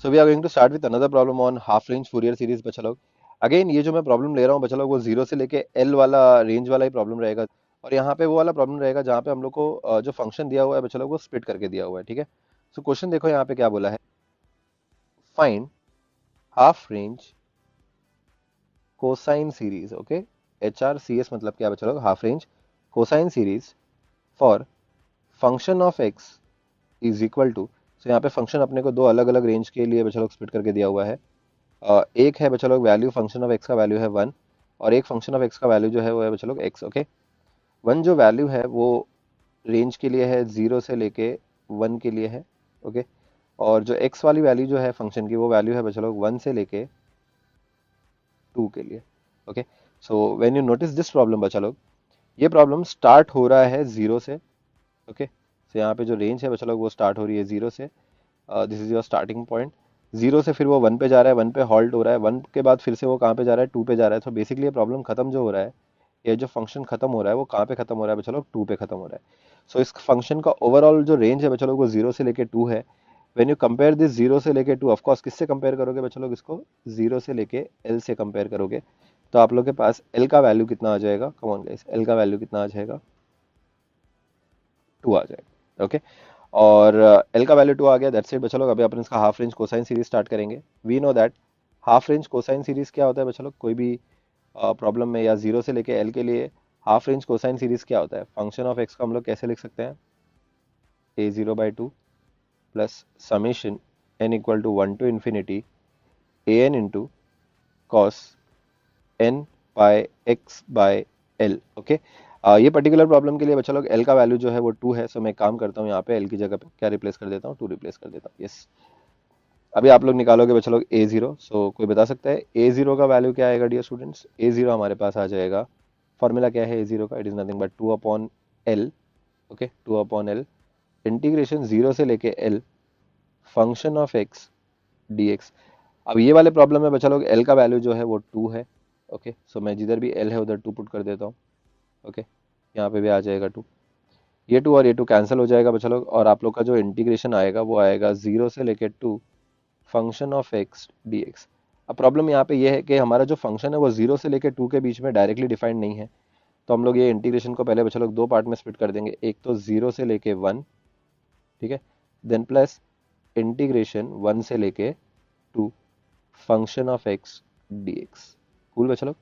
So we are going to start with another problem on half range Fourier series बच्चा लोग। Again ये जो मैं प्रॉब्लम ले रहा हूँ बच्चा लोग, वो जीरो से लेके एल वाला रेंज वाला ही प्रॉब्लम रहेगा। और यहाँ पे वो वाला प्रॉब्लम रहेगा जहाँ पे हम लोग को जो फंक्शन दिया हुआ है बच्चा लोग वो स्प्लिट करके दिया हुआ है, ठीक है। सो क्वेश्चन देखो यहाँ पे क्या बोला है, find half range cosine series. Okay, H R C S मतलब क्या बच्चा लोग, half range cosine series for function of X is equal to. So यहाँ पे फंक्शन अपने को दो अलग अलग रेंज के लिए बच्चा लोग स्प्लिट करके दिया हुआ है। एक है बच्चा लोग वैल्यू, फंक्शन ऑफ एक्स का वैल्यू है वन, और एक फंक्शन ऑफ एक्स का वैल्यू जो है वो है बच्चा लोग एक्स। ओके, वन जो वैल्यू है वो रेंज के लिए है, जीरो से लेके वन के लिए है। ओके, और जो एक्स वाली वैल्यू जो है फंक्शन की, वो वैल्यू है बच्चा लोग वन से लेके टू के लिए। Okay, so when you notice this problem बच्चा लोग, ये प्रॉब्लम स्टार्ट हो रहा है जीरो से। ओके, सो यहाँ पे जो रेंज है बच्चा लोग वो स्टार्ट हो रही है जीरो से। This is your starting point. Zero से फिर वो वन पे जा रहा है, वन पे हॉल्ट हो रहा है, वन के बाद फिर से वो कहाँ पे जा रहा है, टू पे जा रहा है। तो बेसिकली ये प्रॉब्लम खत्म जो हो रहा है, ये जो फंक्शन खत्म हो रहा है वो कहाँ पे खत्म हो रहा है बच्चा लोग, टू पे खत्म हो रहा है। सो इस फंक्शन का ओवरऑल जो रेंज है बच्चा लोग वो जीरो से लेके टू है। When you compare this zero से लेके टू, ऑफकोर्स किससे कंपेयर करोगे बच्चा लोग, इसको जीरो से लेके एल से कंपेयर करोगे। तो आप लोग के पास एल का वैल्यू कितना आ जाएगा, कम ऑन गाइस, एल का वैल्यू कितना आ जाएगा, टू आ जाएगा। ओके, और एल का वैल्यू टू आ गया, दैट्स इट बच्चा लोग। अभी अपन इसका half range cosine series start करेंगे। We know that half range cosine series क्या होता है बच्चा लोग, कोई भी प्रॉब्लम में या जीरो से लेके एल के लिए हाफ रेंज कोसाइन सीरीज क्या होता है, फंक्शन ऑफ एक्स को हम लोग कैसे लिख सकते हैं, A zero by two plus summation N equal to one to infinity A N into cos N by x by L. Okay, ये पर्टिकुलर प्रॉब्लम के लिए बच्चा लोग एल का वैल्यू जो है वो टू है। सो मैं एक काम करता हूँ, यहाँ पे एल की जगह पे क्या रिप्लेस कर देता हूँ, टू रिप्लेस कर देता हूँ। यस, अभी आप लोग निकालोगे बच्चा लोग ए जीरो। सो कोई बता सकता है ए जीरो का वैल्यू क्या आएगा डियर स्टूडेंट्स, ए जीरो हमारे पास आ जाएगा, फॉर्मूला क्या है ए जीरो का, it is nothing but to upon L. Okay, to upon l integration zero से लेके l function of x d x. अब ये वाले प्रॉब्लम में बच्चा लोग एल का वैल्यू जो है वो टू है। ओके, सो मैं जिधर भी एल है उधर टू पुट कर देता हूँ। ओके, यहाँ पे भी आ जाएगा टू, ये टू और ये टू कैंसिल हो जाएगा बच्चा लोग, और आप लोग का जो इंटीग्रेशन आएगा वो आएगा जीरो से लेके two function of x d x. अब प्रॉब्लम यहाँ पे ये है कि हमारा जो फंक्शन है वो जीरो से लेके टू के बीच में डायरेक्टली डिफाइंड नहीं है। तो हम लोग ये इंटीग्रेशन को पहले बच्चा लोग दो पार्ट में स्प्लिट कर देंगे, एक तो जीरो से लेके वन, ठीक है, देन प्लस इंटीग्रेशन वन से लेके two function of x d x. Cool बच्चा लोग,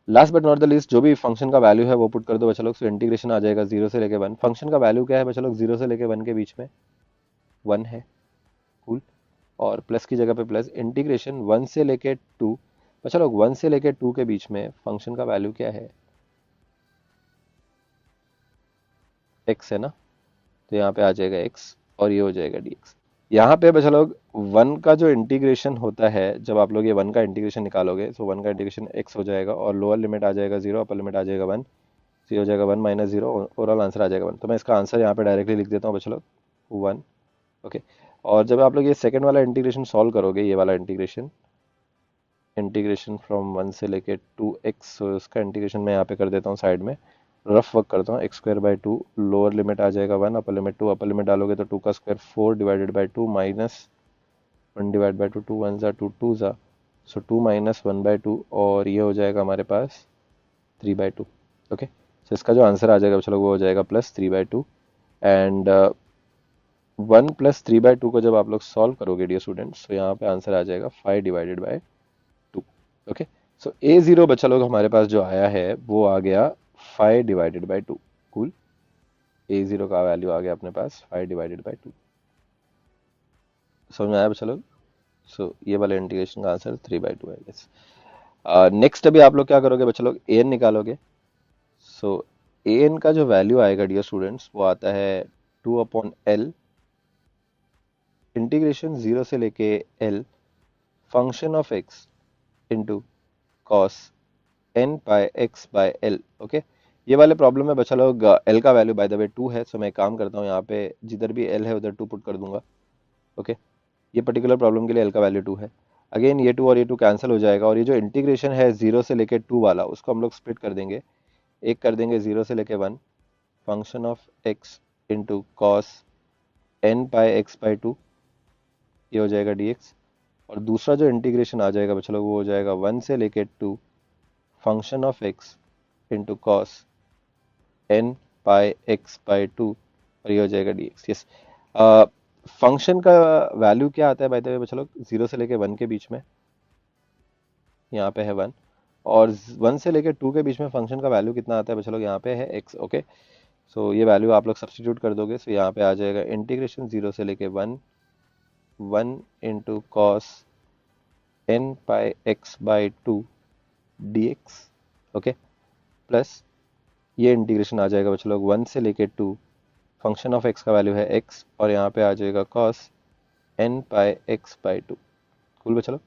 last but not the least जो भी फंक्शन का वैल्यू है वो पुट कर दो बच्चा लोग। सो इंटीग्रेशन आ जाएगा जीरो से लेके वन, फंक्शन का वैल्यू क्या है बच्चा लोग, जीरो से लेके वन के बीच में वन है। कूल, और प्लस की जगह पे प्लस, इंटीग्रेशन वन से लेके टू, बच्चा लोग वन से लेके टू के बीच में फंक्शन का वैल्यू क्या है, एक्स है ना। तो यहाँ पे आ जाएगा एक्स और ये हो जाएगा डी एक्स। यहाँ पे बच्चा लोग वन का जो इंटीग्रेशन होता है, जब आप लोग ये वन का इंटीग्रेशन निकालोगे, तो वन का इंटीग्रेशन एक्स हो जाएगा और लोअर लिमिट आ जाएगा जीरो, अपर लिमिट आ जाएगा वन, सी हो जाएगा one minus zero, overall answer आ जाएगा वन। तो मैं इसका आंसर यहाँ पे डायरेक्टली लिख देता हूँ बच्चा लोग, वन। ओके, और जब आप लोग ये सेकंड वाला इंटीग्रेशन सॉल्व करोगे, ये वाला इंटीग्रेशन, इंटीग्रेशन फ्रॉम वन से लेके टू एक्स, so उसका इंटीग्रेशन मैं यहाँ पे कर देता हूँ साइड में, रफ वर्क करता हूँ, X square by two, lower limit आ जाएगा one, upper limit two, upper limit डालोगे तो टू का square four divided by two minus one divide by two, two one ज़ा टू, टू ज़ा, so two minus one by two, और ये हो जाएगा हमारे पास three by two. Okay, so इसका जो आंसर आ जाएगा चलो वो हो जाएगा plus three by two. And one plus three by to को जब आप लोग सॉल्व करोगे डियर स्टूडेंट्स, तो यहाँ पे आंसर आ जाएगा five divided by two. Okay, so A zero बच्चा लोग हमारे पास जो आया है वो आ गया five divided by to. Cool, A zero का वैल्यू आ गया अपने पास फाइव डिवाइडेड बाई टू। समझ में आया बच्चा लोग। सो ये वाले इंटीग्रेशन का आंसर थ्री बाई टू है। यस, नेक्स्ट अभी आप लोग क्या करोगे बच्चा लोग, ए एन निकालोगे। सो ए एन का जो वैल्यू आएगा डियर स्टूडेंट्स वो आता है two upon l integration zero से लेके l function of x into cos N by x by L. Okay, ये वाले प्रॉब्लम में बच्चा लोग एल का value by the way two है। सो मैं एक काम करता हूँ, यहाँ पे जिधर भी एल है उधर टू पुट कर दूंगा। ओके, ये पर्टिकुलर प्रॉब्लम के लिए एल का वैल्यू टू है। अगेन ये टू और ये टू कैंसिल हो जाएगा, और ये जो इंटीग्रेशन है जीरो से लेके टू वाला उसको हम लोग स्प्लिट कर देंगे, एक कर देंगे जीरो से लेके one function of x into cos N by x by two ये हो जाएगा dx। और दूसरा जो इंटीग्रेशन आ जाएगा बच्चों लोग वो हो जाएगा 1 से लेके 2 function of x into cos n pi x by 2 और ये हो जाएगा dx। यस, फंक्शन का वैल्यू क्या आता है बाय द वे बच्चों लोग, 0 से लेके 1 के बीच में, यहाँ पे है 1, और 1 से लेके 2 के बीच में फंक्शन का वैल्यू कितना आता है बच्चों लोग, यहाँ पे है x। ओके, सो ये वैल्यू आप लोग सब्सटीट्यूट कर दोगे, सो यहाँ पे आ जाएगा इंटीग्रेशन 0 से लेके 1 1 into cos n pi x by 2 dx। Okay, plus ये इंटीग्रेशन आ जाएगा बच्चों लोग 1 से लेके 2, फंक्शन ऑफ x का वैल्यू है x और यहाँ पे आ जाएगा cos n pi x by 2। Cool बच्चों लोग,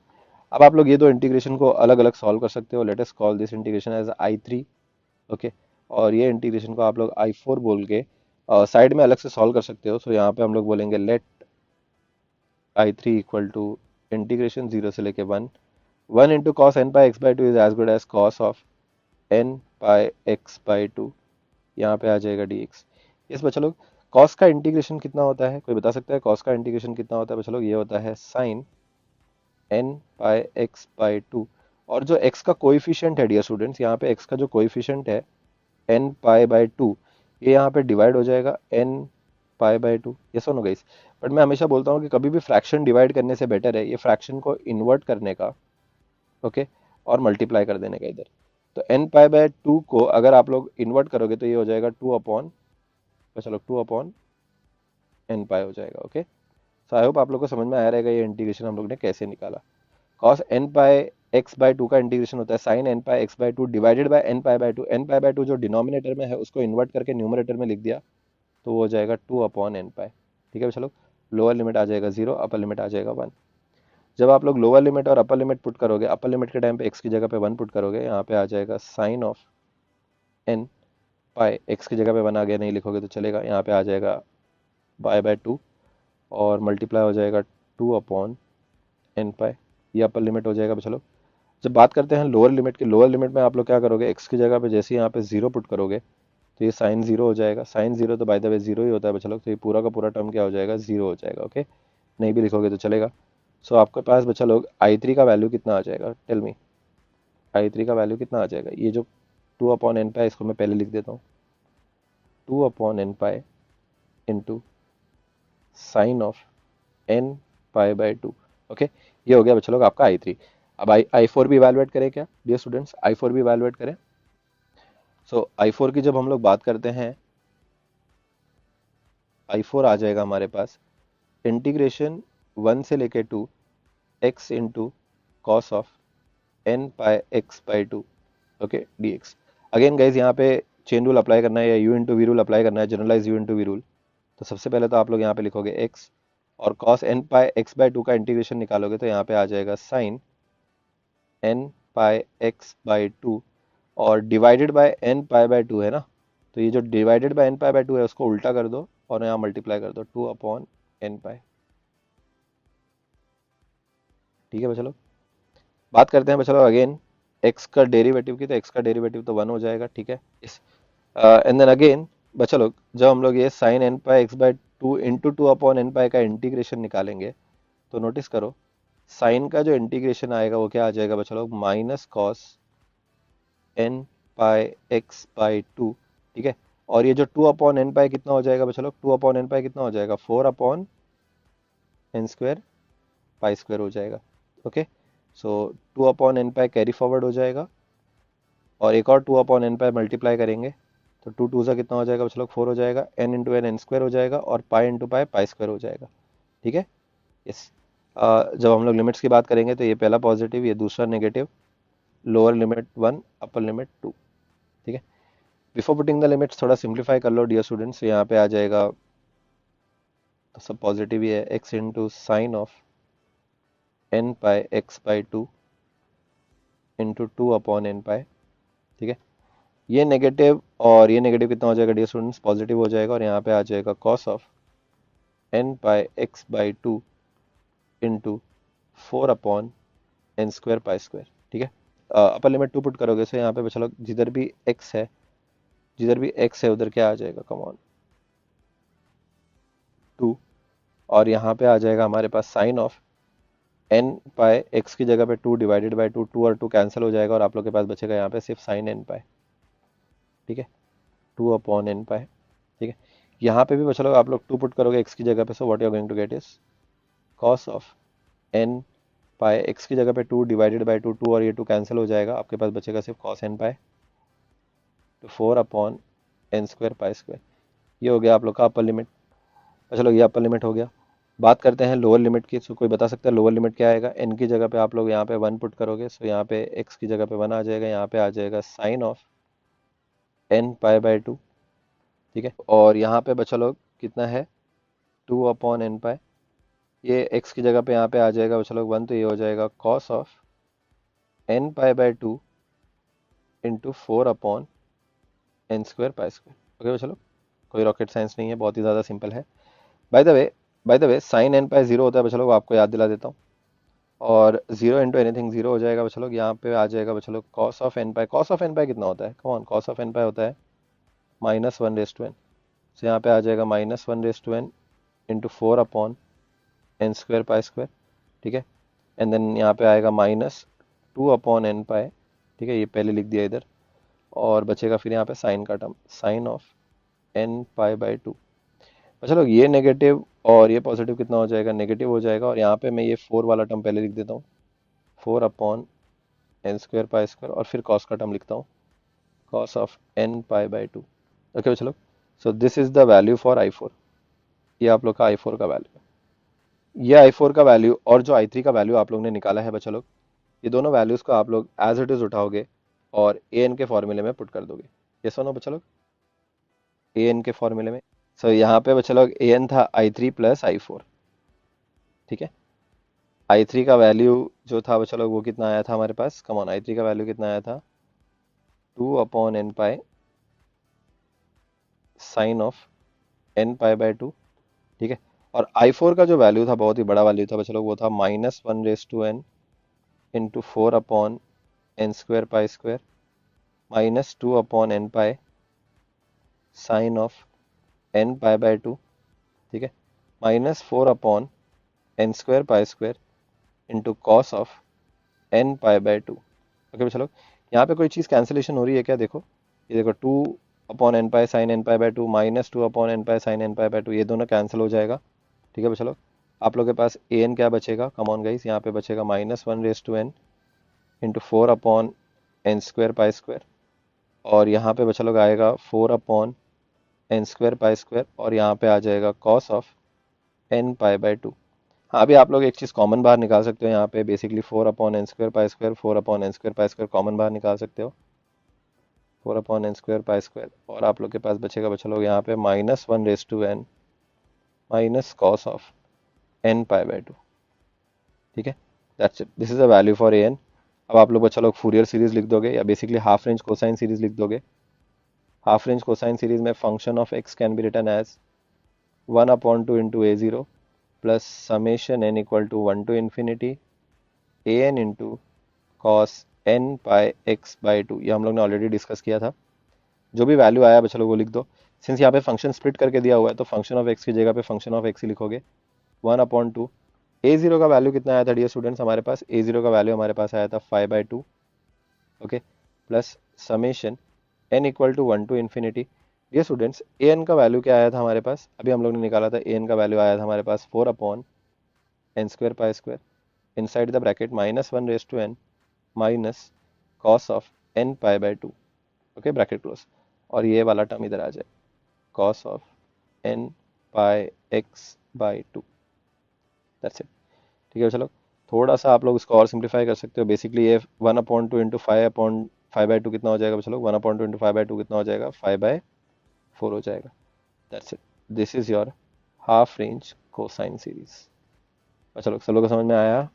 अब आप लोग ये दो इंटीग्रेशन को अलग अलग सॉल्व कर सकते हो। Let us call this integration as I3। Okay, और ये इंटीग्रेशन को आप लोग I4 बोल के साइड में अलग से सॉल्व कर सकते हो। सो यहाँ पे हम लोग बोलेंगे late I3 equal to integration 0 से लेके 1 1 into cos n pi x by 2 is as good as cos of n pi x by 2, यहाँ पे आ जाएगा dx। इस बच्चा लोग कॉस का इंटीग्रेशन कितना होता है, कोई बता सकता है कॉस का इंटीग्रेशन कितना होता है बच्चा लोग? ये होता है sine n pi x by 2, और जो x का कोएफिशिएंट है डियर स्टूडेंट्स, यहाँ पे x का जो कोएफिशिएंट है n पाई बाई 2, ये यहाँ पे डिवाइड हो जाएगा n पाई बाई 2। ये सुनो गाइस, बट मैं हमेशा बोलता हूँ कि कभी भी फ्रैक्शन डिवाइड करने से बेटर है ये फ्रैक्शन को इन्वर्ट करने का, ओके, और मल्टीप्लाई कर देने का इधर। तो n पाई बाय 2 को अगर आप लोग इन्वर्ट करोगे तो ये हो जाएगा 2 अपॉन, चलो 2 अपॉन n पाई हो जाएगा। ओके, सो आई होप आप लोग को समझ में आया रहेगा ये इंटीग्रेशन हम लोग ने कैसे निकाला। cos n pi x by 2 का इंटीग्रेशन होता है sine n pi x by 2 divided by n pi by 2। n pi by 2 जो डिनोमिनेटर में है उसको इन्वर्ट करके न्यूमरेटर में लिख दिया तो वो हो जाएगा 2 अपॉन n पाई। ठीक है चलो, लोअर लिमिट आ जाएगा 0, अपर लिमिट आ जाएगा 1। जब आप लोग लोअर लिमिट और अपर लिमिट पुट करोगे, अपर लिमिट के टाइम पे x की जगह पे 1 पुट करोगे, यहाँ पे आ जाएगा sine of n pi, x की जगह पे 1 आ गया, नहीं लिखोगे तो चलेगा, यहाँ पे आ जाएगा पाई बाय 2 और मल्टीप्लाई हो जाएगा 2 अपॉन n पाई। ये अपर लिमिट हो जाएगा। चलो जब बात करते हैं लोअर लिमिट की, लोअर लिमिट में आप लोग क्या करोगे, x की जगह पे जैसे यहाँ पे 0 पुट करोगे तो ये साइन 0 हो जाएगा। साइन 0 तो बाय द वे 0 ही होता है बच्चा लोग, तो ये पूरा का पूरा टर्म क्या हो जाएगा, 0 हो जाएगा। ओके, नहीं भी लिखोगे तो चलेगा। सो आपके पास बच्चा लोग I3 का वैल्यू कितना आ जाएगा, टेल मी, I3 का वैल्यू कितना आ जाएगा? ये जो 2 अपॉन एन पाई, इसको मैं पहले लिख देता हूँ, 2 upon n pi into sine of N pi by 2। Okay, ये हो गया बच्चा लोग आपका I3। अब I4 भी इवैल्यूएट करें क्या डियर स्टूडेंट्स, I4 भी इवैल्यूएट करें। सो I4 की जब हम लोग बात करते हैं, I4 आ जाएगा हमारे पास इंटीग्रेशन 1 से लेके 2 x into cos of n pi x by 2, okay, dx। Again guys यहाँ पे चेन रूल अप्लाई करना है या u into v rule apply करना है, generalise u into v rule. तो सबसे पहले तो आप लोग यहाँ पे लिखोगे x और cos n pi x by 2 का इंटीग्रेशन निकालोगे तो यहाँ पे आ जाएगा sine n pi x by 2 और divided by n pi by 2 है ना, तो ये जो divided by n pi by 2 है उसको उल्टा कर दो और यहाँ मल्टीप्लाई कर दो 2 अपॉन n पाई। ठीक है बच्चों, बात करते हैं बच्चों अगेन x का डेरिवेटिव की, तो x का डेरिवेटिव तो 1 हो जाएगा। ठीक है, इस एंड देन अगेन बच्चा लोग जब हम लोग ये sine n pi x by 2 into 2 upon n pi का इंटीग्रेशन निकालेंगे तो नोटिस करो साइन का जो इंटीग्रेशन आएगा वो क्या आ जाएगा बच्चा लोग, minus cos n pi x by 2। ठीक है, और ये जो 2 अपॉन n पाई कितना हो जाएगा बच्चा लोग, 2 अपॉन n पाई कितना हो जाएगा, 4 upon n square pi square हो जाएगा। ओके, सो 2 अपॉन n पाई कैरी फॉरवर्ड हो जाएगा और एक और 2 अपॉन n पाई मल्टीप्लाई करेंगे तो 2 2 सा कितना हो जाएगा बच्चा लोग, 4 हो जाएगा, n इंटू एन स्क्वायर हो जाएगा और pi into pi pi square हो जाएगा। ठीक है, यस। जब हम लोग लिमिट्स की बात करेंगे तो ये पहला पॉजिटिव, ये दूसरा negative, lower limit 1 upper limit 2। ठीक है, बिफोर पुटिंग द लिमिट्स थोड़ा सिंप्लीफाई कर लो डियर स्टूडेंट्स, यहाँ पे आ जाएगा तो सब पॉजिटिव ही है, x into sine of n pi x by 2 into 2 upon n पाई। ठीक है, ये नेगेटिव और ये नेगेटिव कितना हो जाएगा डियर स्टूडेंट्स, पॉजिटिव हो जाएगा और यहाँ पे आ जाएगा cos of n pi x by 2 into 4 upon N square pi square. ठीक है, अपर लिमिट 2 पुट करोगे तो यहाँ पे बचा लोग जिधर भी x है, जिधर भी x है उधर क्या आ जाएगा, कम ऑन 2, और यहाँ पे आ जाएगा हमारे पास sine of N pi x की जगह पे 2 डिवाइडेड बाई 2, 2 और 2 कैंसिल हो जाएगा और आप लोग के पास बचेगा यहाँ पे सिर्फ साइन एन पाई। ठीक है, 2 अपॉन एन पाई। ठीक है, यहाँ पे भी बचा लोग आप लोग 2 पुट करोगे एक्स की जगह पे, so what you are going to get is cos of N pi x की जगह पे 2 डिवाइडेड बाई 2, 2 और ये 2 कैंसिल हो जाएगा, आपके पास बचेगा सिर्फ कॉस एन पाई तो 4 upon N square pi square. ये हो गया आप लोग का अपर लिमिट। चलो ये अपर लिमिट हो गया। बात करते हैं लोअर लिमिट की। सो कोई बता सकता है लोअर लिमिट क्या आएगा? एन की जगह पे आप लोग यहाँ पे 1 पुट करोगे, सो यहाँ पे एक्स की जगह पे 1 आ जाएगा, यहाँ पे आ जाएगा sine of N pi by 2। ठीक है, और यहाँ पे बचा लोग कितना है 2 अपॉन एन पाई। ये एक्स की जगह पे यहाँ पे आ जाएगा बचा लोग 1, तो ये हो जाएगा cos of N pi by 2 into 4 upon N square pi square. Okay बचा लोग, कोई रॉकेट साइंस नहीं है, बहुत ही ज़्यादा सिंपल है। By the way sine n pi zero होता है बचा लोग, आपको याद दिला देता हूँ। और जीरो इंटू एनीथिंग जीरो हो जाएगा बचा लोग। यहाँ पे आ जाएगा बचा लोग cos of N pi. Cos of N pi कितना होता है? Come on, cos of N pi होता है -1/n। तो यहाँ पे आ जाएगा -1/n into 4 upon N square pi square. ठीक है, एंड देन यहाँ पे आएगा -2 अपॉन एन पाई। ठीक है, ये पहले लिख दिया इधर, और बचेगा फिर यहाँ पे साइन का term, sine of N pi by 2। चलो ये नेगेटिव और ये पॉजिटिव कितना हो जाएगा? नेगेटिव हो जाएगा। और यहाँ पे मैं ये 4 वाला टर्म पहले लिख देता हूँ, 4 upon N square pi square, और फिर कॉस का टर्म लिखता हूँ, cos of N pi by 2। Okay चलो, so this is the value for आई4। ये आप लोग का आई4 का वैल्यू है। ये आई4 का वैल्यू और जो आई3 का वैल्यू आप लोग ने निकाला है बच्चा लोग, ये दोनों वैल्यूज को आप लोग एज इट इज उठाओगे और ए एन के फॉर्मूले में पुट कर दोगे। ये सुनो बच्चा लोग, ए एन के फॉर्मूले में। सो यहाँ पे बच्चा लोग ए एन था आई3 प्लस आई4। ठीक है, आई3 का वैल्यू जो था बच्चा लोग वो कितना आया था हमारे पास? कम ऑन, आई3 का वैल्यू कितना आया था? 2 upon n pi sine of N pi by 2। ठीक है, और आई4 का जो वैल्यू था बहुत ही बड़ा वैल्यू था बच्चा लोग, वो था -1/n into 4 upon N square pi square -2 upon n pi sine of N pi by 2। ठीक है, -4 upon N square pi square into cos of N pi by 2। Okay चलो, यहाँ पे कोई चीज़ कैंसिलेशन हो रही है क्या? देखो, ये देखो 2 upon n pi sine n pi by 2 -2 upon n pi sine n pi by 2, ये दोनों कैंसिल हो जाएगा। ठीक है चलो, आप लोग के पास ए एन क्या बचेगा? कम ऑन गाइस, यहाँ पे बचेगा -1/n into 4 upon N square pi square, और यहाँ पे बचा लोग आएगा 4 upon N square pi square, और यहाँ पे आ जाएगा cos of N pi by 2। हाँ, अभी आप लोग एक चीज़ कॉमन बाहर निकाल सकते हो, यहाँ पे basically 4 upon N square pi square, 4 upon N square pi square common बाहर निकाल सकते हो, 4 upon N square pi square, और आप लोग के पास बचेगा बचा लोग यहाँ पे -1/n minus cos of N pi by 2। ठीक है, that's it, this is a value for a n. अब आप लोग बच्चा लोग फूरियर सीरीज लिख दोगे, या basically half range cosine series लिख दोगे। हाफ रेंज कोसाइन सीरीज में function of x can be written as 1/2 into a0 plus summation n equal to 1 to infinity A N into cos n pi x by 2। ये हम लोग ने already discuss किया था। जो भी वैल्यू आया बच्चा लोग वो लिख दो। सिंस यहाँ पे फंक्शन स्प्लिट करके दिया हुआ है, तो फंक्शन ऑफ एक्स की जगह पे फंक्शन ऑफ एक्स ही लिखोगे। 1/2 a0 का वैल्यू कितना आया था डियर स्टूडेंट्स? हमारे पास a0 का वैल्यू हमारे पास आया था 5/2। Okay, plus summation n equal to 1 to infinity. Dear students, a n का वैल्यू क्या आया था हमारे पास? अभी हम लोग ने निकाला था, ए एन का वैल्यू आया था हमारे पास 4 upon N square pi square inside the bracket -1/n minus cos of N pi by 2। Okay, bracket close, और ये वाला टर्म इधर आ जाए, cos of N pi x by 2। That's it. ठीक है चलो, थोड़ा सा आप लोग इसको और सिंप्लीफाई कर सकते हो। बेसिकली ये 1/2 इंटू 5/5/2 कितना हो जाएगा चलो? 1/2 इंटू 5/2 कितना हो जाएगा? 5/4 हो जाएगा। That's it, this is your half range cosine series. अच्छा लोग, सब लोग को समझ में आया?